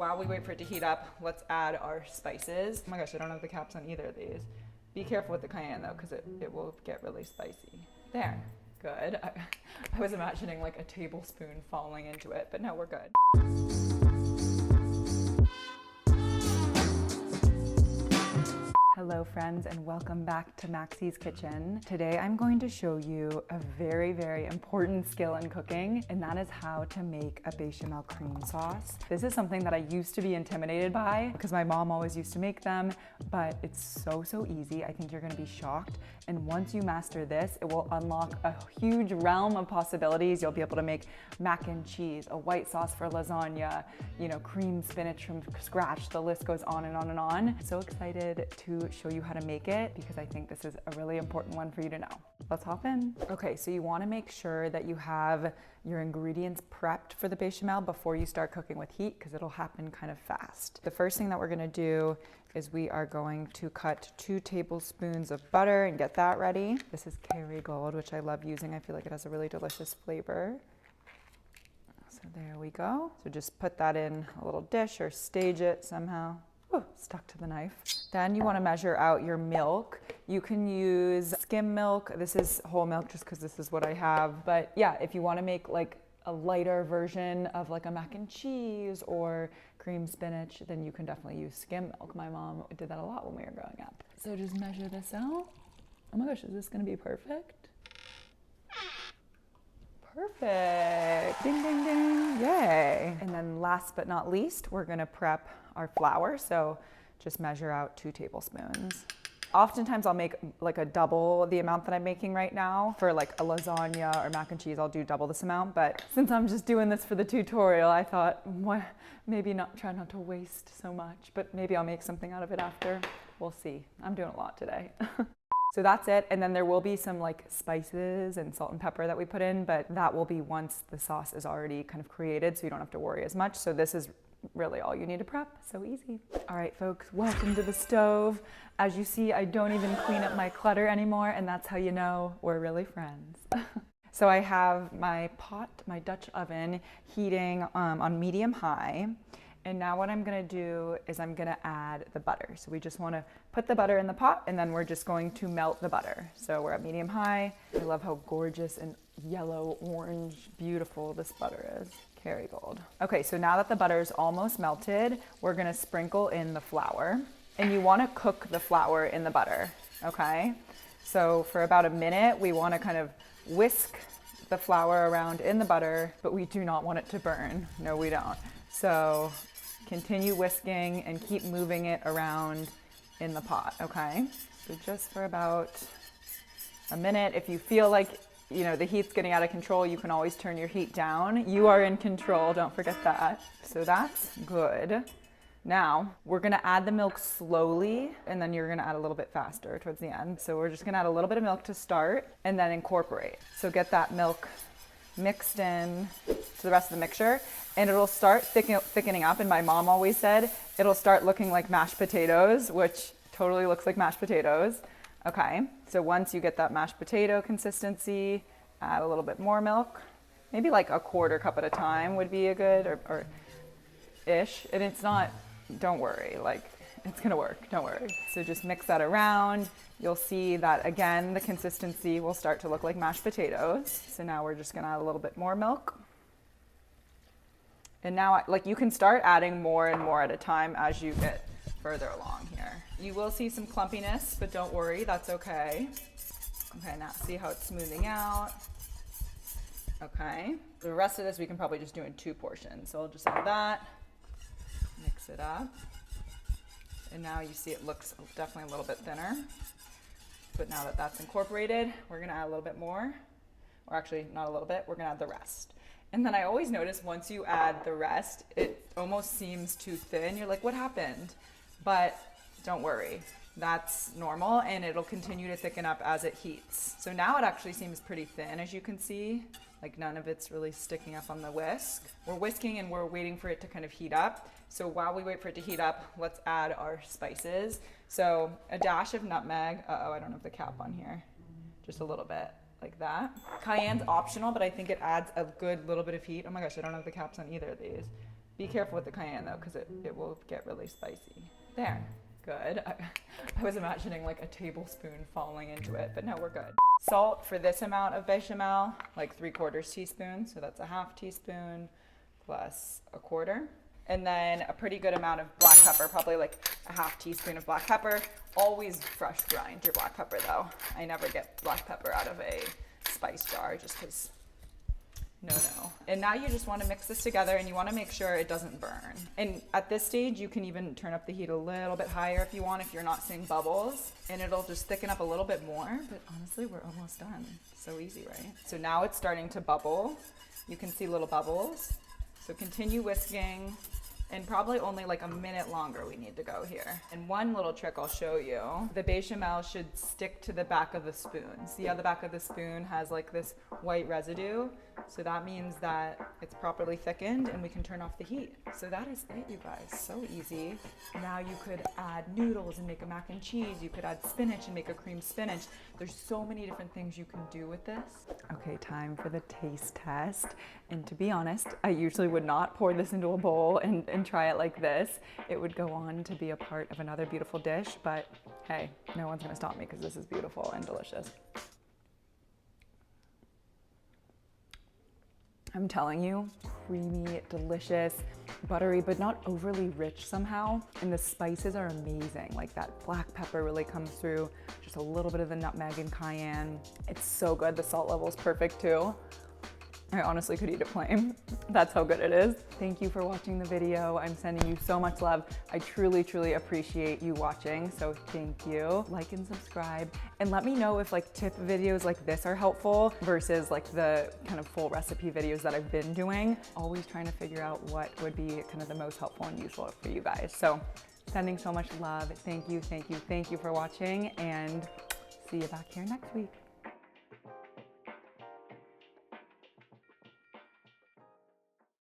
while we wait for it to heat up, let's add our spices. Oh my gosh, I don't have the caps on either of these. Be careful with the cayenne though, because it will get really spicy. There, good. I was imagining like a tablespoon falling into it, but no, we're good. Hello friends, and welcome back to Maxi's kitchen. Today I'm going to show you a very, very important skill in cooking, and that is how to make a bechamel cream sauce. This is something that I used to be intimidated by because my mom always used to make them, but it's so easy. I think you're gonna be shocked. And once you master this, it will unlock a huge realm of possibilities. You'll be able to make mac and cheese, a white sauce for lasagna, you know, cream spinach from scratch. The list goes on and on and on. So excited to show you how to make it because I think this is a really important one for you to know. Let's hop in. Okay, so you want to make sure that you have your ingredients prepped for the bechamel before you start cooking with heat because it'll happen kind of fast. The first thing that we're going to do is we are going to cut 2 tablespoons of butter and get that ready. This is Kerrygold, which I love using. I feel like it has a really delicious flavor. So there we go. So just put that in a little dish or stage it somehow. Ooh, stuck to the knife. Then you want to measure out your milk. You can use skim milk. This is whole milk just because this is what I have. But yeah, if you want to make like a lighter version of like a mac and cheese or cream spinach, then you can definitely use skim milk. My mom did that a lot when we were growing up. So just measure this out. Oh my gosh, is this going to be perfect? Perfect. Ding, ding, ding. Yay. And then last but not least, we're going to prep our flour. So just measure out 2 tablespoons. Oftentimes I'll make like a double the amount that I'm making right now. For like a lasagna or mac and cheese, I'll do double this amount. But since I'm just doing this for the tutorial, I thought maybe try not to waste so much, but maybe I'll make something out of it after. We'll see. I'm doing a lot today. So that's it. And then there will be some like spices and salt and pepper that we put in, but that will be once the sauce is already kind of created, so you don't have to worry as much. So this is really all you need to prep. So easy. All right, folks, welcome to the stove. As you see, I don't even clean up my clutter anymore, and that's how you know we're really friends. So I have my pot, my Dutch oven, heating on medium high. And now what I'm gonna do is I'm gonna add the butter. So we just wanna put the butter in the pot and then we're just going to melt the butter. So we're at medium high. I love how gorgeous and yellow, orange, beautiful this butter is. Kerrygold. Okay, so now that the butter is almost melted, we're gonna sprinkle in the flour. And you wanna cook the flour in the butter, okay? So for about a minute, we wanna kind of whisk the flour around in the butter, but we do not want it to burn. No, we don't. So continue whisking and keep moving it around in the pot, okay? So just for about a minute. If you feel like, you know, the heat's getting out of control, you can always turn your heat down. You are in control, don't forget that. So that's good. Now, we're gonna add the milk slowly, and then you're gonna add a little bit faster towards the end. So we're just gonna add a little bit of milk to start, and then incorporate. So get that milk mixed in to the rest of the mixture, and it'll start thickening up. And my mom always said it'll start looking like mashed potatoes, which totally looks like mashed potatoes. Okay, so once you get that mashed potato consistency, add a little bit more milk, maybe like a 1/4 cup at a time would be a good, or ish. And it's not, don't worry, like it's gonna work, don't worry. So just mix that around. You'll see that again, the consistency will start to look like mashed potatoes. So now we're just gonna add a little bit more milk. And now, like, you can start adding more and more at a time as you get further along here. You will see some clumpiness, but don't worry, that's okay. Okay, now see how it's smoothing out. Okay, the rest of this we can probably just do in 2 portions. So I'll just add that, mix it up. And now you see it looks definitely a little bit thinner. But now that that's incorporated, we're gonna add a little bit more, or actually not a little bit, we're gonna add the rest. And then I always notice once you add the rest, it almost seems too thin. You're like, what happened? But don't worry, that's normal, and it'll continue to thicken up as it heats. So now it actually seems pretty thin, as you can see. Like none of it's really sticking up on the whisk. We're whisking and we're waiting for it to kind of heat up. So while we wait for it to heat up, let's add our spices. So a dash of nutmeg. Uh-oh, I don't have the cap on here. Just a little bit. like that. Cayenne's optional, but I think it adds a good little bit of heat. Oh my gosh, I don't have the caps on either of these. Be careful with the cayenne though, because it will get really spicy. There, good. I was imagining like a tablespoon falling into it, but no, we're good. Salt for this amount of bechamel, like 3/4 teaspoon. So that's a 1/2 teaspoon plus 1/4. And then a pretty good amount of black pepper, probably like a 1/2 teaspoon of black pepper. Always fresh grind your black pepper though. I never get black pepper out of a spice jar just because no. And now you just want to mix this together and you want to make sure it doesn't burn. And at this stage, you can even turn up the heat a little bit higher if you want, if you're not seeing bubbles, and it'll just thicken up a little bit more. But honestly, we're almost done. So easy, right? So now it's starting to bubble. You can see little bubbles. So continue whisking. And probably only like a minute longer we need to go here. And one little trick I'll show you, the bechamel should stick to the back of the spoon. See how the back of the spoon has like this white residue? So that means that it's properly thickened and we can turn off the heat. So that is it, you guys, so easy. Now you could add noodles and make a mac and cheese. You could add spinach and make a cream spinach. There's so many different things you can do with this. Okay, time for the taste test. And to be honest, I usually would not pour this into a bowl and try it like this. It would go on to be a part of another beautiful dish, but hey, no one's gonna stop me because this is beautiful and delicious. I'm telling you, creamy, delicious, buttery, but not overly rich somehow. And the spices are amazing. Like that black pepper really comes through, just a little bit of the nutmeg and cayenne. It's so good. The salt level is perfect too. I honestly could eat it plain. That's how good it is. Thank you for watching the video. I'm sending you so much love. I truly, truly appreciate you watching. So thank you. Like and subscribe. And let me know if like tip videos like this are helpful versus like the kind of full recipe videos that I've been doing. Always trying to figure out what would be kind of the most helpful and useful for you guys. So sending so much love. Thank you, thank you, thank you for watching, and see you back here next week.